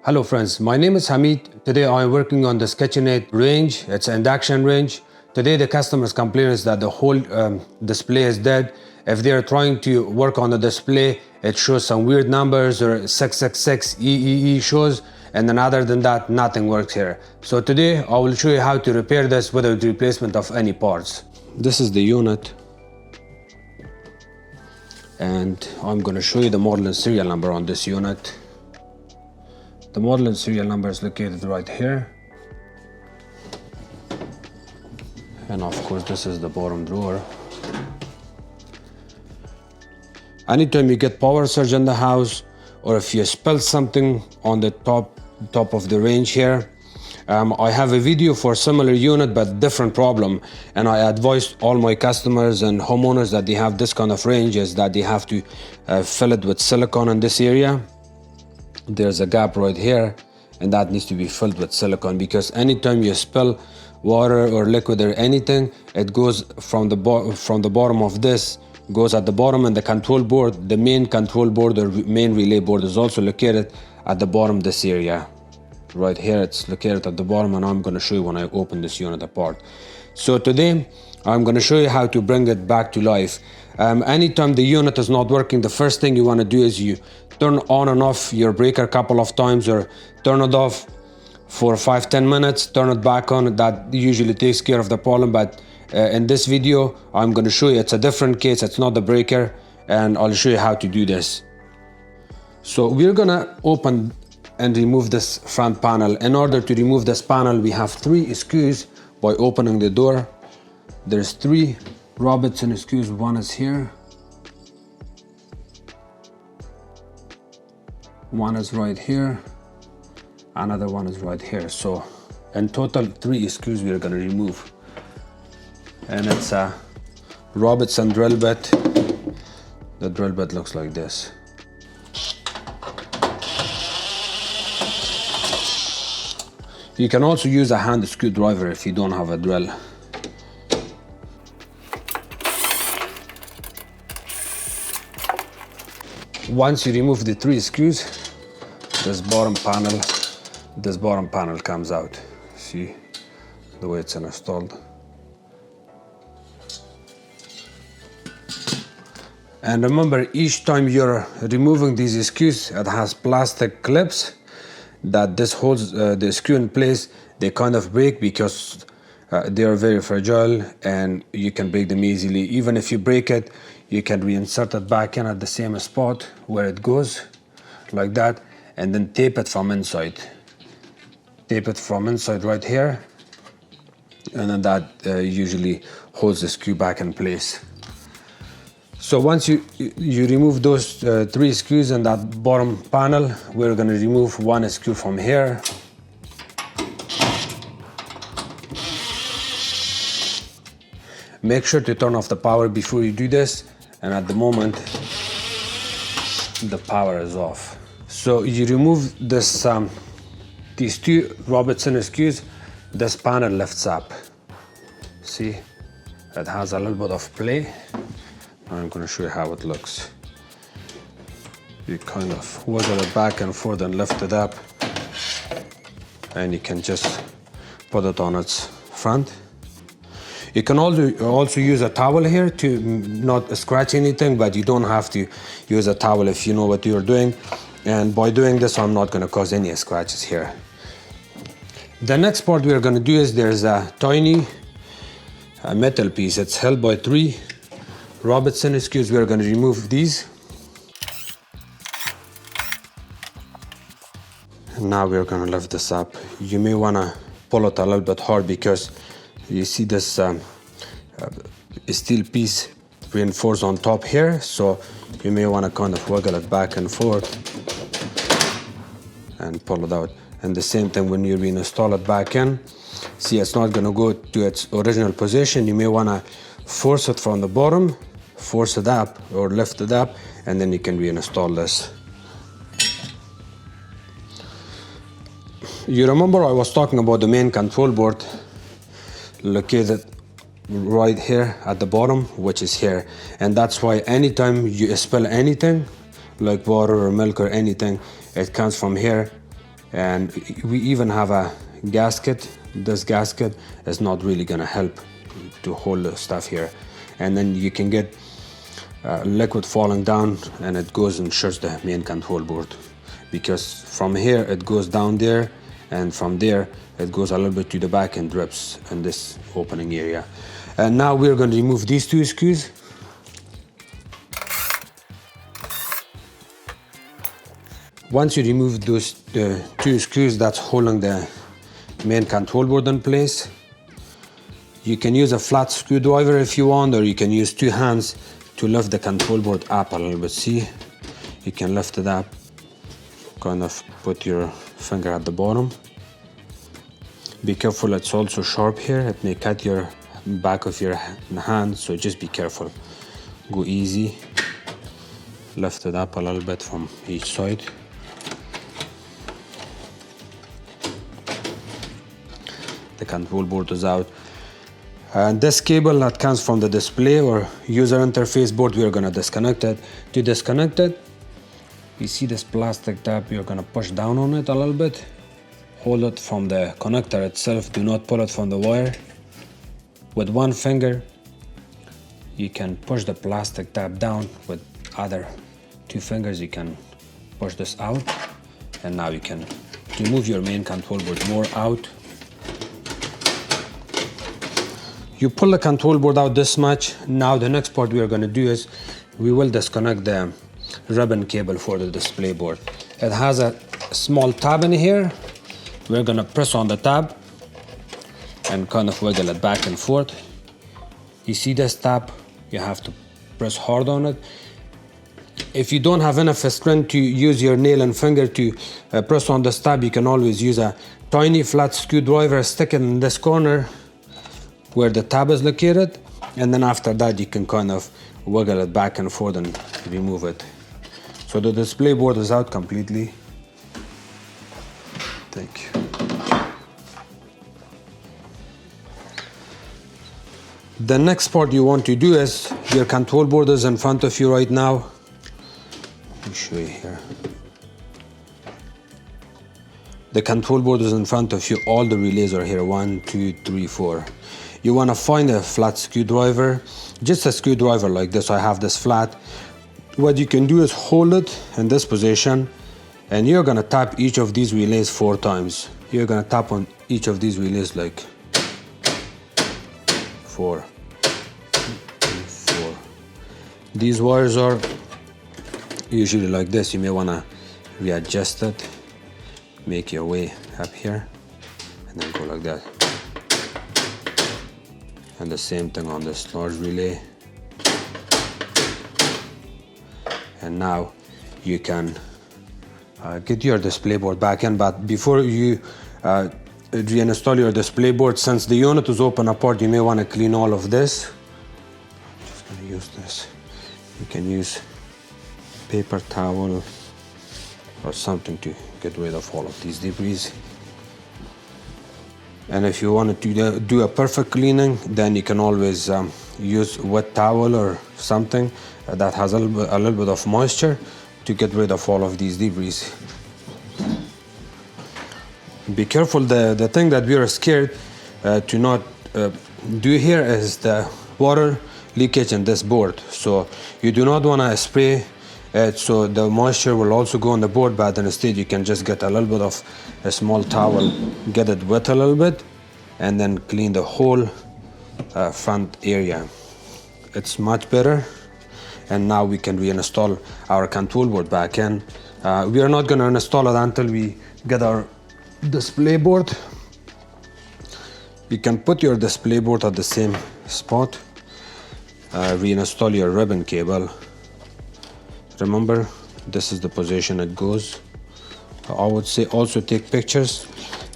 Hello friends, my name is Hameed. Today I'm working on this KitchenAid range. It's an induction range. Today the customer's complaint is that the whole display is dead. If they're trying to work on the display, it shows some weird numbers or 666 EEE shows, and then other than that, nothing works here. So today I will show you how to repair this without replacement of any parts. This is the unit, and I'm going to show you the model and serial number on this unit. The model and serial number is located right here, and of course this is the bottom drawer. Anytime you get power surge in the house, or if you spill something on the top of the range here, I have a video for similar unit but different problem, and I advise all my customers and homeowners that they have this kind of ranges that they have to fill it with silicone in this area. There's a gap right here, and that needs to be filled with silicone, because anytime you spill water or liquid or anything, it goes from the bottom of this, goes at the bottom, and the control board, the main control board or main relay board is also located at the bottom this area. Right here it's located at the bottom, and I'm going to show you when I open this unit apart. So today I'm going to show you how to bring it back to life. Anytime the unit is not working, the first thing you want to do is you turn on and off your breaker a couple of times, or turn it off for 5-10 minutes, turn it back on. That usually takes care of the problem, but in this video I'm going to show you it's a different case. It's not the breaker, and I'll show you how to do this. So we're going to open and remove this front panel. In order to remove this panel, we have 3 screws. By opening the door, there's 3 Robertson screws. One is here, one is right here, another one is right here. So in total 3 screws we are going to remove, and it's a Robertson drill bit. The drill bit looks like this. You can also use a hand screwdriver if you don't have a drill. Once you remove the 3 screws, this bottom panel comes out. See the way it's installed. And remember, each time you're removing these screws, it has plastic clips that this holds the screw in place. They kind of break because they are very fragile, and you can break them easily. Even if you break it, you can reinsert it back in at the same spot where it goes, like that, and then tape it from inside. Tape it from inside right here, and then that usually holds the screw back in place. So once you remove those 3 screws in that bottom panel, we're going to remove 1 screw from here. Make sure to turn off the power before you do this, and at the moment the power is off. So you remove this these 2 Robertson screws, this panel lifts up. See, it has a little bit of play. I'm going to show you how it looks. You kind of wiggle it back and forth and lift it up, and you can just put it on its front. You can also use a towel here to not scratch anything, but you don't have to use a towel if you know what you're doing. And by doing this, I'm not going to cause any scratches here. The next part we're going to do is there's a tiny metal piece. It's held by 3 Robertson screws. We're going to remove these. And now we're going to lift this up. You may want to pull it a little bit hard, because you see this steel piece reinforced on top here, so you may want to kind of wiggle it back and forth and pull it out. And the same thing when you reinstall it back in. See, it's not going to go to its original position. You may want to force it from the bottom, force it up or lift it up, and then you can reinstall this. You remember I was talking about the main control board located right here at the bottom, which is here, and that's why anytime you spill anything like water or milk or anything, it comes from here And we even have a gasket. This gasket is not really gonna help to hold the stuff here. And then you can get liquid falling down and it goes and shuts the main control board, because from here it goes down there, and from there it goes a little bit to the back and drips in this opening area. And now we're going to remove these two screws. Once you remove those two screws that's holding the main control board in place, you can use a flat screwdriver if you want, or you can use two hands to lift the control board up a little bit. See, you can lift it up, kind of put your finger at the bottom. Be careful, it's also sharp here, it may cut your back of your hand, so just be careful. Go easy, lift it up a little bit from each side. The control board is out. And this cable that comes from the display or user interface board, we are going to disconnect it. To disconnect it, you see this plastic tab, you're going to push down on it a little bit. Hold it from the connector itself, do not pull it from the wire. With one finger, you can push the plastic tab down. With other two fingers, you can push this out. And now you can remove your main control board more out. You pull the control board out this much. Now the next part we are going to do is we will disconnect the ribbon cable for the display board. It has a small tab in here. We're going to press on the tab and kind of wiggle it back and forth. You see this tab? You have to press hard on it. If you don't have enough strength to use your nail and finger to press on this tab, you can always use a tiny flat screwdriver, stick it in this corner where the tab is located, and then after that you can kind of wiggle it back and forth and remove it. So the display board is out completely. Thank you. The next part you want to do is your control board is in front of you right now. Let me show you here. The control board is in front of you. All the relays are here. 1, 2, 3, 4. You want to find a flat screwdriver, just a screwdriver like this. I have this flat. What you can do is hold it in this position, and you're going to tap each of these relays 4 times. You're going to tap on each of these relays like 4. 4. These wires are usually like this. You may want to readjust it, make your way up here, and then go like that. And the same thing on this large relay. And now you can get your display board back in, but before you reinstall your display board, since the unit is open apart, you may want to clean all of this. I'm just going to use this. You can use paper towel or something to get rid of all of these debris. And if you wanted to do a perfect cleaning, then you can always use wet towel or something that has a little bit of moisture to get rid of all of these debris. Be careful, the thing that we are scared to not do here is the water leakage in this board. So you do not want to spray it so the moisture will also go on the board, but instead you can just get a little bit of a small towel, get it wet a little bit, and then clean the whole front area. It's much better. And now we can reinstall our control board back in. We are not going to install it until we get our display board. You can put your display board at the same spot. Reinstall your ribbon cable. Remember, this is the position it goes. I would say also take pictures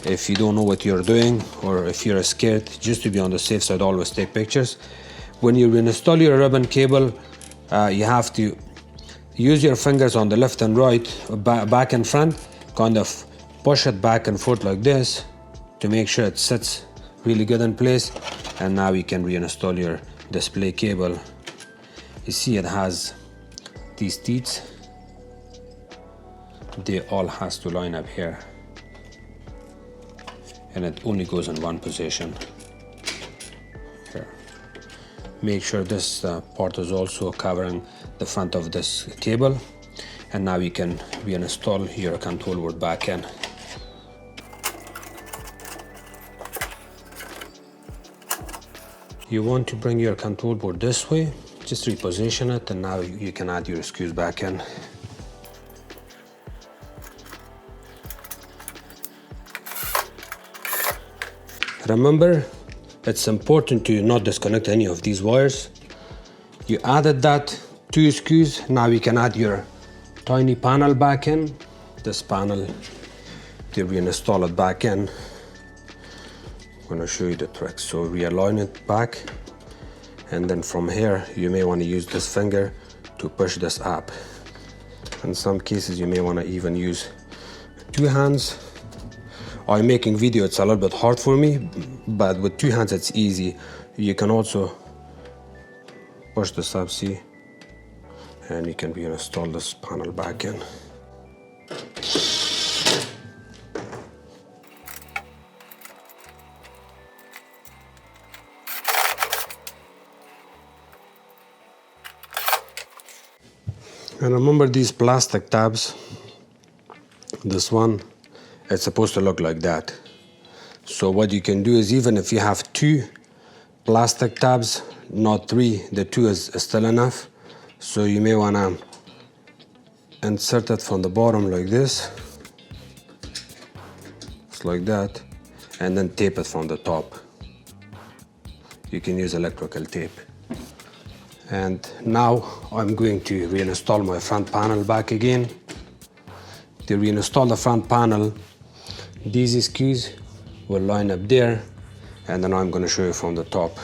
if you don't know what you're doing, or if you're scared, just to be on the safe side, always take pictures. When you reinstall your ribbon cable, you have to use your fingers on the left and right, back and front, kind of push it back and forth like this to make sure it sits really good in place. And now you can reinstall your display cable. You see it has these teeth. They all has to line up here. and it only goes in one position. Here. Make sure this part is also covering the front of this cable, and now you can reinstall your control board back in. You want to bring your control board this way, just reposition it, and now you can add your screws back in. Remember, it's important to not disconnect any of these wires. You added that 2 screws, now you can add your tiny panel back in. This panel, to reinstall it back in. I'm going to show you the trick. So realign it back, and then from here you may want to use this finger to push this up. In some cases you may want to even use 2 hands. I'm making video, it's a little bit hard for me, but with 2 hands it's easy. You can also push this up, see, and you can reinstall this panel back in. And remember these plastic tabs, this one, it's supposed to look like that. So what you can do is, even if you have 2 plastic tabs, not 3, the 2 is still enough. So you may want to insert it from the bottom like this, just like that, and then tape it from the top. You can use electrical tape. And now I'm going to reinstall my front panel back again. To reinstall the front panel, these screws will line up there, and then I'm going to show you from the top.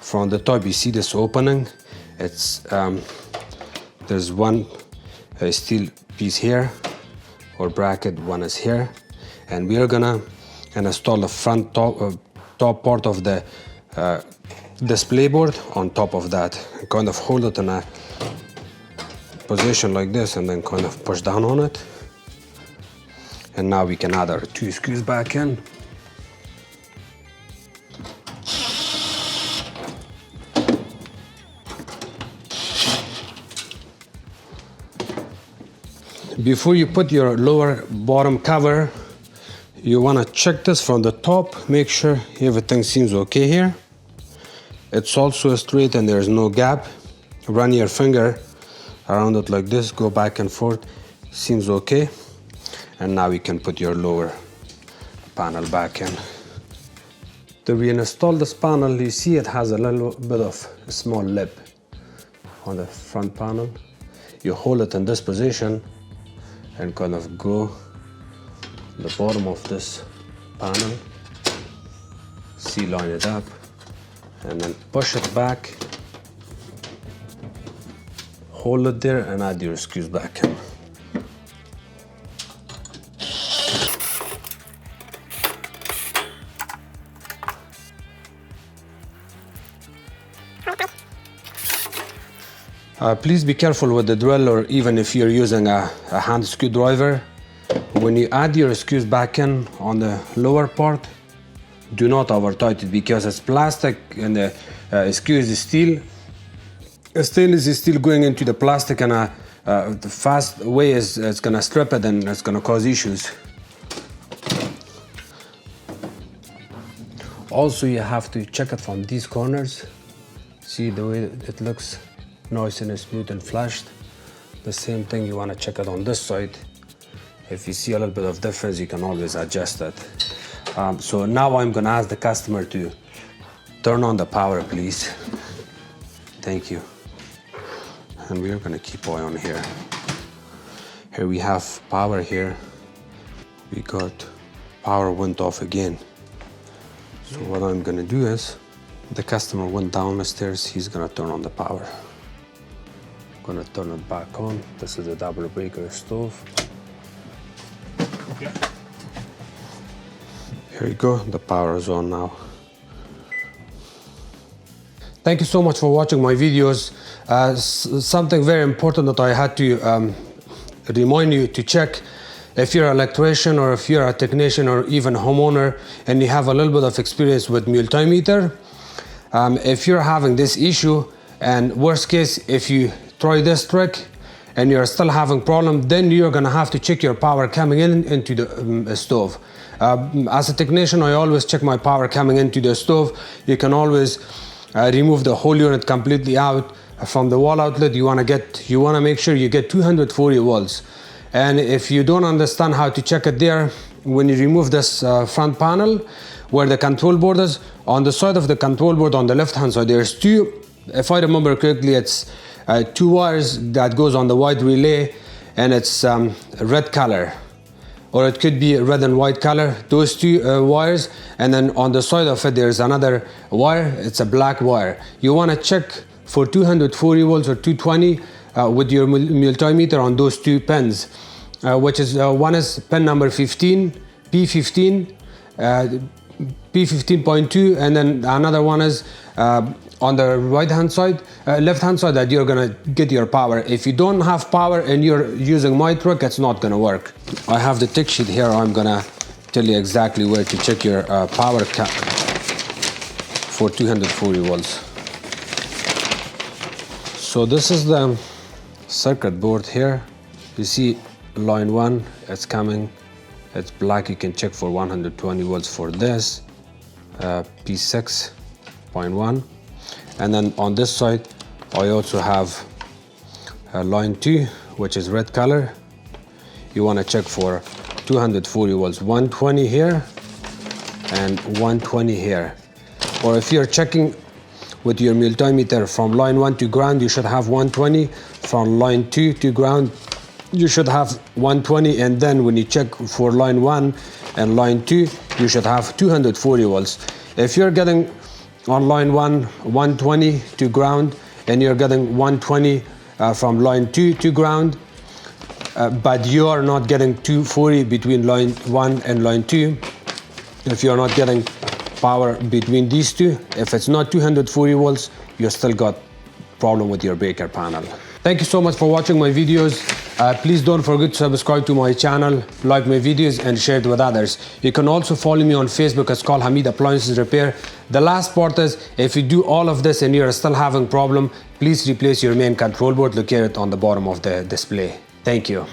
From the top you see this opening. It's there's one steel piece here, or bracket, one is here, and we are gonna install the front top part of the display board on top of that. Kind of hold it in a position like this, and then kind of push down on it. And now we can add our 2 screws back in. Before you put your lower bottom cover, you want to check this from the top, make sure everything seems okay here. It's also straight and there's no gap. Run your finger around it like this, go back and forth, seems okay. And now you can put your lower panel back in. To reinstall this panel, you see it has a little bit of a small lip on the front panel. You hold it in this position and kind of go the bottom of this panel, see, line it up, and then push it back, hold it there, and add your screws back in. Please be careful with the drill, or even if you're using a hand screwdriver. When you add your screws back in on the lower part, do not over tighten it, because it's plastic and the screw is steel. Stainless steel going into the plastic, and the fast way is it's gonna strip it and it's gonna cause issues. Also, you have to check it from these corners. See the way it looks nice and smooth and flashed. The same thing, you want to check it on this side. If you see a little bit of difference, you can always adjust it. So now I'm going to ask the customer to turn on the power, please. Thank you. And we're going to keep eye on here. Here we have power here. We got power went off again. So what I'm going to do is, the customer went down the stairs, he's going to turn on the power. I'm going to turn it back on. This is a double breaker stove. Okay. Here you go, the power is on now. Thank you so much for watching my videos. Something very important that I had to remind you to check if you're an electrician or if you're a technician or even homeowner and you have a little bit of experience with multimeter. If you're having this issue, and worst case, if you try this trick and you're still having problem, then you're gonna have to check your power coming into the stove. As a technician, I always check my power coming into the stove. You can always remove the whole unit completely out from the wall outlet. You wanna make sure you get 240 volts. And if you don't understand how to check it there, when you remove this front panel where the control board is, on the side of the control board on the left hand side, there's two, if I remember correctly, it's 2 wires that goes on the white relay, and it's red color, or it could be red and white color, those 2 wires. And then on the side of it there's another wire, it's a black wire. You want to check for 240 volts or 220 with your multimeter on those 2 pins, which is one is pin number 15, P15, P15.2, and then another one is on the right hand side, left hand side, that you're gonna get your power. If you don't have power and you're using my trick, it's not gonna work. I have the tick sheet here. I'm gonna tell you exactly where to check your power cap for 240 volts. So this is the circuit board here. You see line 1, it's coming, it's black. You can check for 120 volts for this, P6.1. And then on this side, I also have line 2, which is red color. You want to check for 240 volts, 120 here and 120 here. Or if you're checking with your multimeter from line 1 to ground, you should have 120. From line 2 to ground, you should have 120. And then when you check for line 1 and line 2, you should have 240 volts. If you're getting on line 1 120 to ground and you're getting 120 from line 2 to ground, but you are not getting 240 between line 1 and line 2, if you're not getting power between these two, if it's not 240 volts, you still got problem with your breaker panel. Thank you so much for watching my videos. Please don't forget to subscribe to my channel, like my videos, and share it with others. You can also follow me on Facebook. It's called Hameed Appliances Repair. The last part is, if you do all of this and you're still having problem, please replace your main control board located on the bottom of the display. Thank you.